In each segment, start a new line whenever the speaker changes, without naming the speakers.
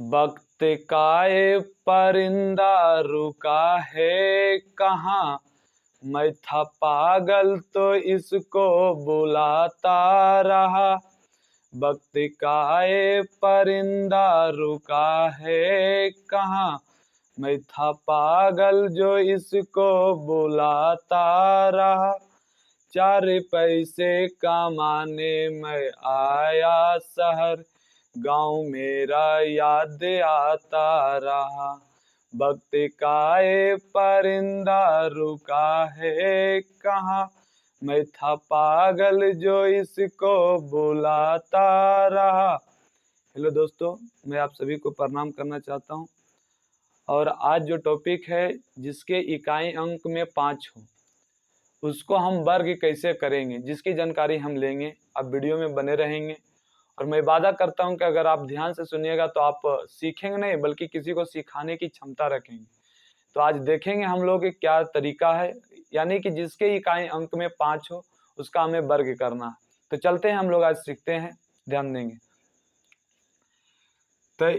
वक्त का ये परिंदा रुका है कहाँ, मैं था पागल तो इसको बुलाता रहा। वक्त का ये परिंदा रुका है कहाँ, मैं था पागल जो इसको बुलाता रहा। 4 पैसे कमाने मैं आया शहर, गाँव मेरा याद आता रहा। वक्त का ये परिंदा रुका है कहाँ, मैं था पागल जो इसको बुलाता रहा। हेलो दोस्तों, मैं आप सभी को प्रणाम करना चाहता हूं। और आज जो टॉपिक है जिसके इकाई अंक में 5 हो, उसको हम वर्ग कैसे करेंगे, जिसकी जानकारी हम लेंगे। आप वीडियो में बने रहेंगे और मैं वादा करता हूं कि अगर आप ध्यान से सुनिएगा तो आप सीखेंगे नहीं बल्कि किसी को सिखाने की क्षमता रखेंगे। तो आज देखेंगे हम लोग कि क्या तरीका है, यानी कि जिसके इकाई अंक में 5 हो उसका हमें वर्ग करना है। तो चलते हैं, हम लोग आज सीखते हैं, ध्यान देंगे। तो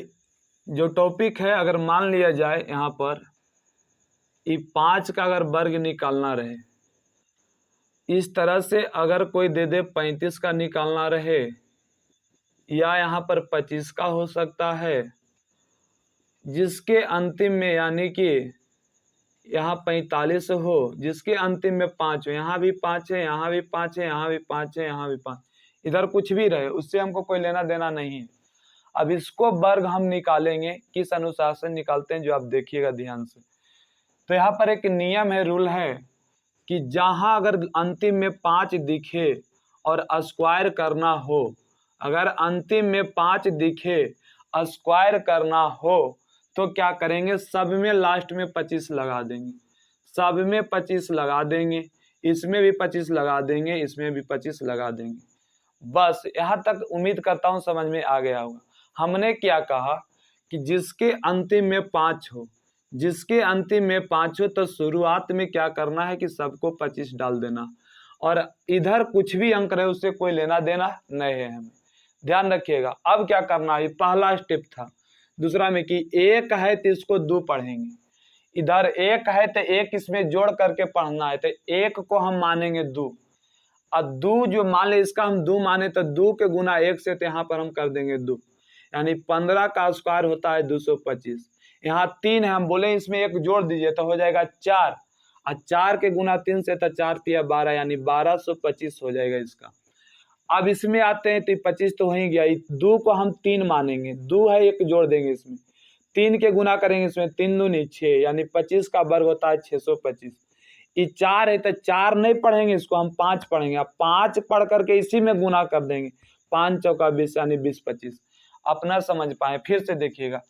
जो टॉपिक है, अगर मान लिया जाए यहाँ पर ये 5 का अगर वर्ग निकालना रहे, इस तरह से अगर कोई दे दे 35 का निकालना रहे, या यहाँ पर 25 का हो सकता है, जिसके अंतिम में यानी कि यहाँ 45 हो, जिसके अंतिम में 5 हो, यहाँ भी 5 है, यहाँ भी 5 है, यहाँ भी 5 है, यहाँ भी 5, इधर कुछ भी रहे, उससे हमको कोई लेना देना नहीं है। अब इसको वर्ग हम निकालेंगे, किस अनुसार से निकालते हैं जो आप देखिएगा ध्यान से। तो यहाँ पर एक नियम है, रूल है कि जहाँ अगर अंतिम में 5 दिखे और स्क्वायर करना हो, अगर अंतिम में 5 दिखे स्क्वायर करना हो तो क्या करेंगे, सब में लास्ट में 25 लगा देंगे, सब में 25 लगा देंगे, इसमें भी 25 लगा देंगे, इसमें भी 25 लगा देंगे। बस यहाँ तक उम्मीद करता हूँ समझ में आ गया होगा। हमने क्या कहा कि जिसके अंतिम में 5 हो, जिसके अंतिम में 5 हो, तो शुरुआत में क्या करना है कि सबको 25 डाल देना, और इधर कुछ भी अंक रहे उससे कोई लेना देना नहीं है हमें, ध्यान रखिएगा। अब क्या करना है, पहला स्टेप था। दूसरा में कि 1 है तो इसको 2 पढ़ेंगे, इधर 1 है तो 1 इसमें जोड़ करके पढ़ना है, तो 1 को हम मानेंगे 2, और 2 जो मान ले इसका हम 2 माने तो 2 के गुना 1 से, तो यहाँ पर हम कर देंगे 2, यानी 15 का स्क्वायर होता है 225। यहाँ 3 है, हम बोले इसमें 1 जोड़ दीजिए तो हो जाएगा 4, और 4 के गुना 3 से तो 4 तिया 12, यानी 1225 हो जाएगा इसका। अब इसमें आते हैं तो 25 तो हो ही गया, 2 को हम 3 मानेंगे, 2 है 1 जोड़ देंगे इसमें, 3 के गुना करेंगे इसमें, 3 दूनी 6, यानी 25 का वर्ग होता है 625। ये 4 है तो 4 नहीं पढ़ेंगे, इसको हम 5 पढ़ेंगे। अब 5 पढ़ करके इसी में गुना कर देंगे, 5 चौका 20, यानी 20-25। अपना समझ पाए, फिर से देखिएगा।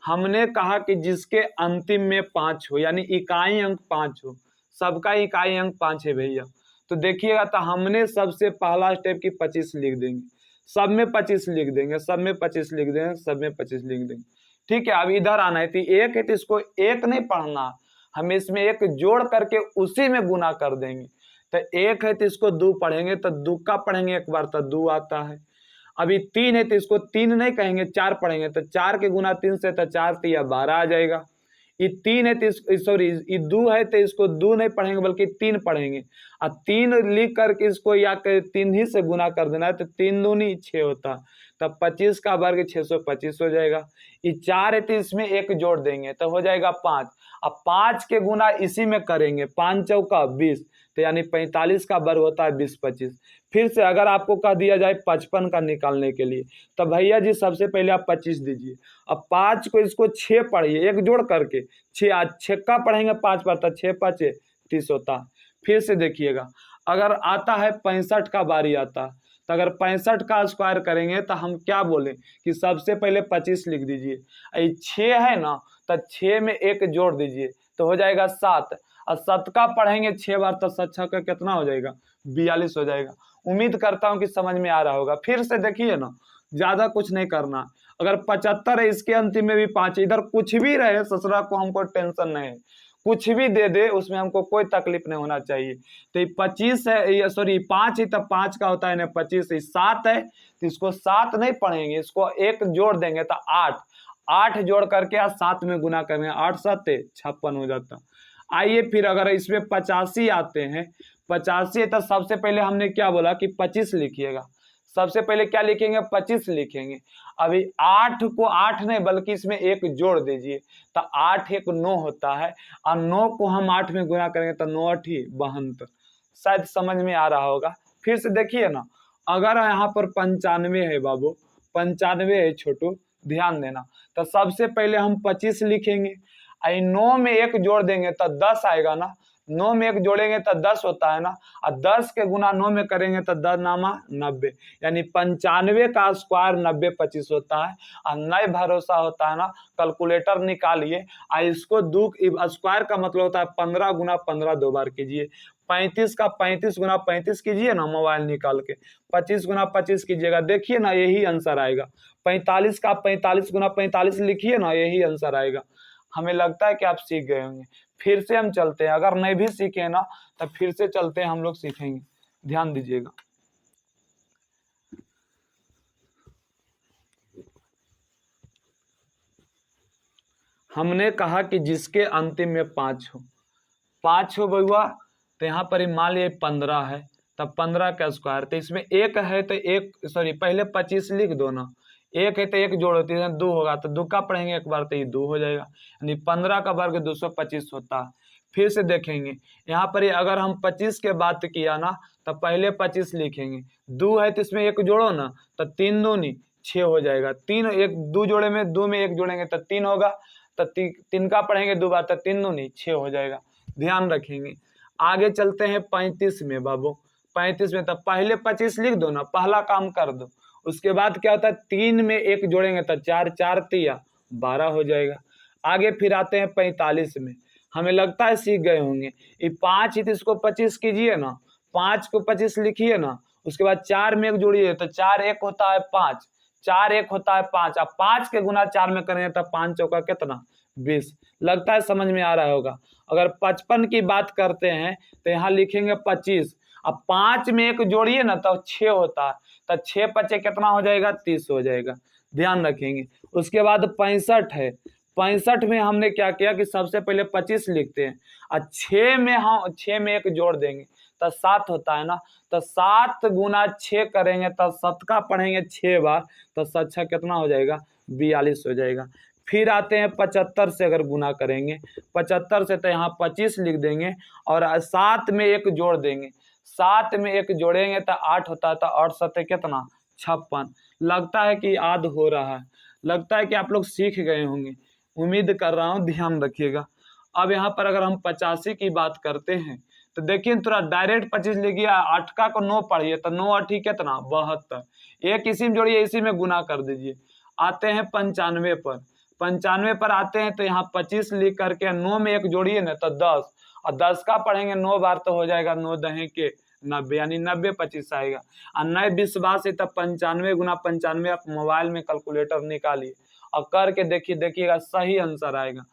हमने कहा कि जिसके अंतिम में 5 हो, यानी इकाई अंक 5 हो, सबका इकाई अंक 5 है भैया। तो देखिएगा, तो हमने सबसे पहला स्टेप की 25 लिख देंगे, सब में 25 लिख देंगे, सब में 25 लिख देंगे, सब में 25 लिख देंगे। ठीक है, अब इधर आना है, तो 1 है तो इसको 1 नहीं पढ़ना, हम इसमें 1 जोड़ करके उसी में गुना कर देंगे। तो 1 है तो इसको 2 पढ़ेंगे, तो 2 का पढ़ेंगे एक बार तो 2 आता है। अभी 3 है तो इसको 3 नहीं कहेंगे, 4 पढ़ेंगे, तो 4 के गुना 3 से तो 4 तिया 12 आ जाएगा। ये 3 है तो सॉरी ये 2 है तो इसको 2 नहीं पढ़ेंगे बल्कि 3 पढ़ेंगे, और 3 लिख करके इसको या 3 ही से गुना कर देना है, तो 3 दूनी 6 होता, तब 25 का वर्ग 625 हो जाएगा। ये 4 है तो इसमें 1 जोड़ देंगे तो हो जाएगा 5, अब 5 के गुना इसी में करेंगे, 5 चौका 20, तो यानी 45 का वर्ग होता है 20-25। फिर से अगर आपको कह दिया जाए 55 का निकालने के लिए, तो भैया जी सबसे पहले आप 25 दीजिए, अब 5 को इसको 6 पढ़िए, 1 जोड़ करके 6, आज 6 का पढ़ेंगे 5 पर, तो 6 5 30 होता। फिर से देखिएगा, अगर आता है 65 का बारी आता, तो अगर 65 का स्क्वायर करेंगे तो हम क्या बोलें कि सबसे पहले 25 लिख दीजिए, ये 6 है ना, तो 6 में 1 जोड़ दीजिए तो हो जाएगा 7, और 7 का पढ़ेंगे 6 बार, तो 7 का कितना हो जाएगा, 42 हो जाएगा। उम्मीद करता हूं कि समझ में आ रहा होगा। फिर से देखिए ना, ज्यादा कुछ नहीं करना। अगर 75 है, इसके अंतिम में भी 5, इधर कुछ भी रहे ससुरा को हमको टेंशन नहीं है, कुछ भी दे दे उसमें हमको कोई तकलीफ नहीं होना चाहिए। तो 25 है, सॉरी 5 ही, तब 5 का होता है ना 25, 7 है तो इसको 7 नहीं पढ़ेंगे, इसको 1 जोड़ देंगे तो 8, 8 जोड़ करके 7 में गुना करेंगे, 8 7 56 हो जाता। आइए फिर अगर इसमें 85 आते हैं, 85 तो सबसे पहले हमने क्या बोला कि 25 लिखिएगा। सबसे पहले क्या लिखेंगे, 25 लिखेंगे। अभी 8 को 8 नहीं बल्कि इसमें 1 जोड़ दीजिए, तो 8 1 9 होता है, और 9 को हम 8 में गुना करेंगे तो 9 8 72। शायद समझ में आ रहा होगा। फिर से देखिए ना, अगर यहाँ पर 95 है बाबू, 95 है छोटू, ध्यान देना। तो सबसे पहले हम 25 लिखेंगे, 9 में 1 जोड़ देंगे तो 10 आएगा ना, 9 में 1 जोड़ेंगे तो 10 होता है ना, और 10 के गुना 9 में करेंगे तो 10 नामा 90, यानी 95 का स्क्वायर 90 25 होता है। और नए भरोसा होता है ना, कैलकुलेटर निकालिए, और इसको दो स्क्वायर का मतलब होता है 15 गुना 15 दो बार कीजिए। 35 का 35 गुना 35 कीजिए ना मोबाइल निकाल के, 25 गुना 25 कीजिएगा, देखिए ना यही आंसर आएगा। 45 का 45 गुना 45 लिखिए ना, यही आंसर आएगा। हमें लगता है कि आप सीख गए होंगे। फिर से हम चलते हैं, अगर नहीं भी सीखे ना तो फिर से चलते हैं, हम लोग सीखेंगे, ध्यान दीजिएगा। हमने कहा कि जिसके अंतिम में 5 हो, 5 हो बउआ, तो यहाँ पर मान लिए 15 है, तब 15 का स्क्वायर, तो इसमें 1 है तो 1 सॉरी पहले 25 लिख दो ना, 1 है तो 1 जोड़ होती है 2 होगा, तो 2 का पढ़ेंगे एक बार तो ये 2 हो जाएगा, यानी 15 का वर्ग 225 होता है। फिर से देखेंगे यहाँ पर अगर हम 25 के बात किया ना, तो पहले 25 लिखेंगे, 2 है तो इसमें 1 जोड़ो ना, तो 3 दूनी 6 हो जाएगा, 3 1 2 जोड़े में 2 में 1 जोड़ेंगे तो 3 होगा, तो 3 का पढ़ेंगे 2 बार, तो 3 दूनी 6 हो जाएगा, ध्यान रखेंगे। आगे चलते हैं 35 में बाबू, 35 में, तो पहले 25 लिख दो ना, पहला काम कर दो। उसके बाद क्या होता है, 3 में 1 जोड़ेंगे तो 4 4 तिया 12 हो जाएगा। आगे फिर आते हैं 45 में, हमें लगता है सीख गए होंगे। ये 5 तो इसको 25 कीजिए ना, 5 को 25 लिखिए ना, उसके बाद 4 में 1 जोड़िए तो 4 1 होता है 5, 4 1 होता है 5, अब 5 के गुना 4 में करेंगे तो 5 चौका कितना 20। लगता है समझ में आ रहा होगा। अगर 55 की बात करते हैं तो यहाँ लिखेंगे 25, अब 5 में 1 जोड़िए ना तो 6 होता है, तो 6 पचे कितना हो जाएगा 30 हो जाएगा, ध्यान रखेंगे। उसके बाद 65 है, 65 में हमने क्या किया कि सबसे पहले 25 लिखते हैं, और 6 में हम 6 में 1 जोड़ देंगे तो 7 होता है ना, तो 7 गुना 6 करेंगे तो 7 का पढ़ेंगे 6 बार, तो 7 6 कितना हो जाएगा 42 हो जाएगा। फिर आते हैं 75 से, अगर गुना करेंगे 75 से तो यहाँ 25 लिख देंगे और 7 में 1 जोड़ देंगे, 7 में 1 जोड़ेंगे तो 8 होता है, तो 8 7 कितना 56। लगता है कि याद हो रहा है, लगता है कि आप लोग सीख गए होंगे, उम्मीद कर रहा हूँ, ध्यान रखिएगा। अब यहाँ पर अगर हम 85 की बात करते हैं तो देखिए थोड़ा डायरेक्ट 25 लिखिए, 8 का को 9 पढ़िए तो 9 8 कितना 72, एक इसी में जोड़िए, इसी में गुना कर दीजिए। आते हैं 95 पर, 95 पर आते हैं तो यहाँ 25 लिख करके 9 में 1 जोड़िए ना तो 10, और 10 का पढ़ेंगे 9 बार तो हो जाएगा 9 दहे के 90, यानी 90 25 आएगा। और नए विश्वास है तब 95 गुना 95 आप मोबाइल में कैलकुलेटर निकालिए और करके देखिएगा सही आंसर आएगा।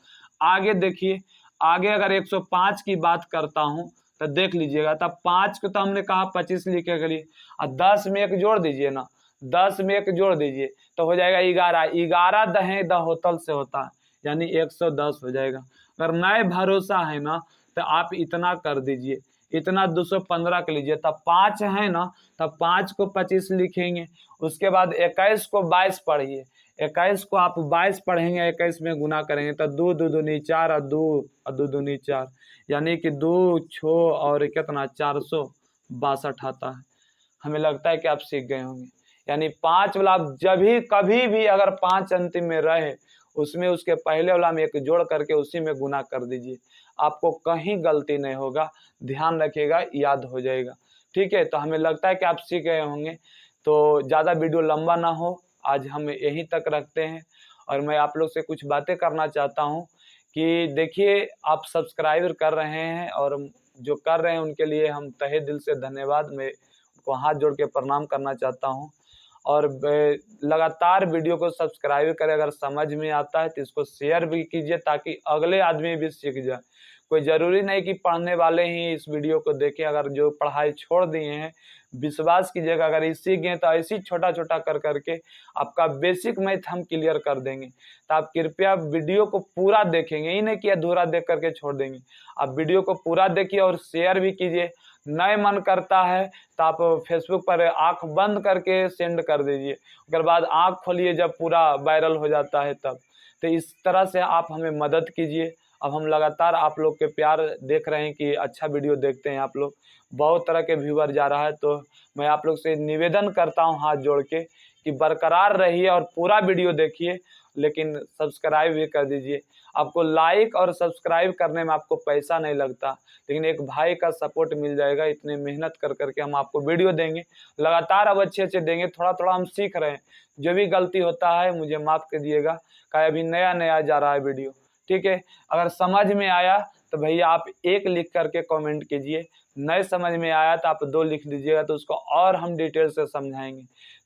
आगे देखिए, आगे अगर 105 की बात करता हूँ तो देख लीजिएगा, तब 5 को तो हमने कहा 25 लिखे के लिए, और 10 में 1 जोड़ दीजिए ना, 10 में 1 जोड़ दीजिए तो हो जाएगा 11, 11 दहे द होतल से होता है, यानी 110 हो जाएगा। अगर नए भरोसा है ना तो आप इतना कर दीजिए, इतना 215 के लीजिए, तब 5 है ना, तब 5 को 25 लिखेंगे। उसके बाद 21 को 22 पढ़िए, 21 को आप 22 पढ़ेंगे, 21 में गुना करेंगे तो 2 2 दूनी 4 और 2 और 2 दूनी 4, यानी कि 2 6 और कितना 462 आता है। हमें लगता है कि आप सीख गए होंगे। यानी 5 वाला आप जब भी कभी भी अगर 5 अंतिम में रहे उसमें उसके पहले वाला में 1 जोड़ करके उसी में गुना कर दीजिए, आपको कहीं गलती नहीं होगा, ध्यान रखिएगा, याद हो जाएगा। ठीक है, तो हमें लगता है कि आप सीख गए होंगे। तो ज़्यादा वीडियो लंबा ना हो, आज हम यहीं तक रखते हैं। और मैं आप लोग से कुछ बातें करना चाहता हूँ कि देखिए आप सब्सक्राइब कर रहे हैं, और जो कर रहे हैं उनके लिए हम तहे दिल से धन्यवाद, मैं उनको हाथ जोड़ के प्रणाम करना चाहता हूँ। और लगातार वीडियो को सब्सक्राइब करें, अगर समझ में आता है तो इसको शेयर भी कीजिए ताकि अगले आदमी भी सीख जाए। कोई ज़रूरी नहीं कि पढ़ने वाले ही इस वीडियो को देखें। अगर जो पढ़ाई छोड़ दिए हैं, विश्वास कीजिएगा अगर इस सीख गए तो ऐसे ही छोटा छोटा कर करके आपका बेसिक मैथ हम क्लियर कर देंगे। तो आप कृपया वीडियो को पूरा देखेंगे, ही नहीं कि अधूरा देख करके छोड़ देंगे। आप वीडियो को पूरा देखिए और शेयर भी कीजिए। नहीं मन करता है तो आप फेसबुक पर आंख बंद करके सेंड कर दीजिए, उसके बाद आंख खोलिए जब पूरा वायरल हो जाता है तब। तो इस तरह से आप हमें मदद कीजिए। अब हम लगातार आप लोग के प्यार देख रहे हैं कि अच्छा वीडियो देखते हैं आप लोग, बहुत तरह के व्यूअर जा रहा है। तो मैं आप लोग से निवेदन करता हूं हाथ जोड़ के कि बरकरार रहिए और पूरा वीडियो देखिए, लेकिन सब्सक्राइब भी कर दीजिए। आपको लाइक और सब्सक्राइब करने में आपको पैसा नहीं लगता, लेकिन एक भाई का सपोर्ट मिल जाएगा। इतने मेहनत कर करके हम आपको वीडियो देंगे, लगातार अब अच्छे अच्छे देंगे। थोड़ा थोड़ा हम सीख रहे हैं, जो भी गलती होता है मुझे माफ़ कर दिएगा, क्या अभी नया नया जा रहा है वीडियो, ठीक है। अगर समझ में आया तो भैया आप 1 लिख करके कमेंट कीजिए, नहीं समझ में आया तो आप 2 लिख दीजिएगा, तो उसको और हम डिटेल से समझाएंगे।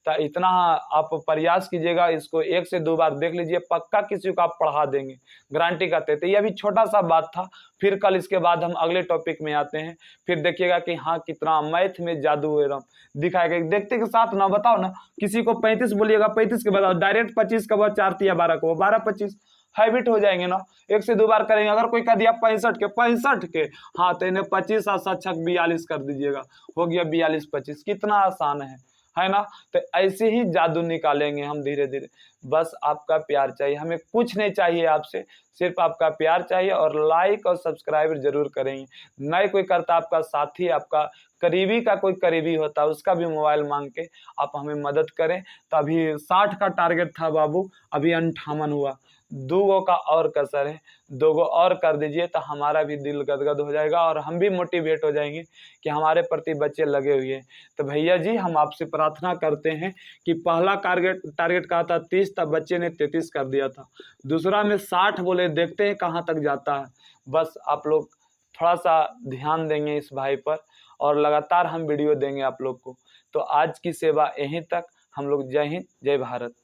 तो इतना आप प्रयास कीजिएगा, इसको 1 से 2 बार देख लीजिए, पक्का किसी को आप पढ़ा देंगे, गारंटी करते हैं। तो ये अभी छोटा सा बात था, फिर कल इसके बाद हम अगले टॉपिक में आते हैं। फिर देखिएगा कि हाँ कितना मैथ में जादू है दिखाएगा। देखते के साथ ना बताओ ना, किसी को 35 बोलिएगा 35 के बताओ, डायरेक्ट 25 का वो 4 या 12 को 12 25 हैबिट हो जाएंगे ना। 1 से 2 बार करेंगे। अगर कोई कह दिया 65 के, हाँ तो इन्हें 25 और 42 कर दीजिएगा, हो गया 42 25। कितना आसान है ना। तो ऐसे ही जादू निकालेंगे हम धीरे धीरे। बस आपका प्यार चाहिए, हमें कुछ नहीं चाहिए आपसे, सिर्फ आपका प्यार चाहिए। और लाइक और सब्सक्राइब जरूर करेंगे। नहीं कोई करता आपका साथी, आपका करीबी का कोई करीबी होता है, उसका भी मोबाइल मांग के आप हमें मदद करें। तो अभी 60 का टारगेट था बाबू, अभी 58 हुआ, 2 का और कसर है, 2 और कर दीजिए तो हमारा भी दिल गदगद हो जाएगा और हम भी मोटिवेट हो जाएंगे कि हमारे प्रति बच्चे लगे हुए हैं। तो भैया जी हम आपसे प्रार्थना करते हैं कि पहला टारगेट कहा था 30, तब बच्चे ने 33 कर दिया था, दूसरा में 60 बोले, देखते हैं कहाँ तक जाता है। बस आप लोग थोड़ा सा ध्यान देंगे इस भाई पर और लगातार हम वीडियो देंगे आप लोग को। तो आज की सेवा यहीं तक, हम लोग जय हिंद जय भारत।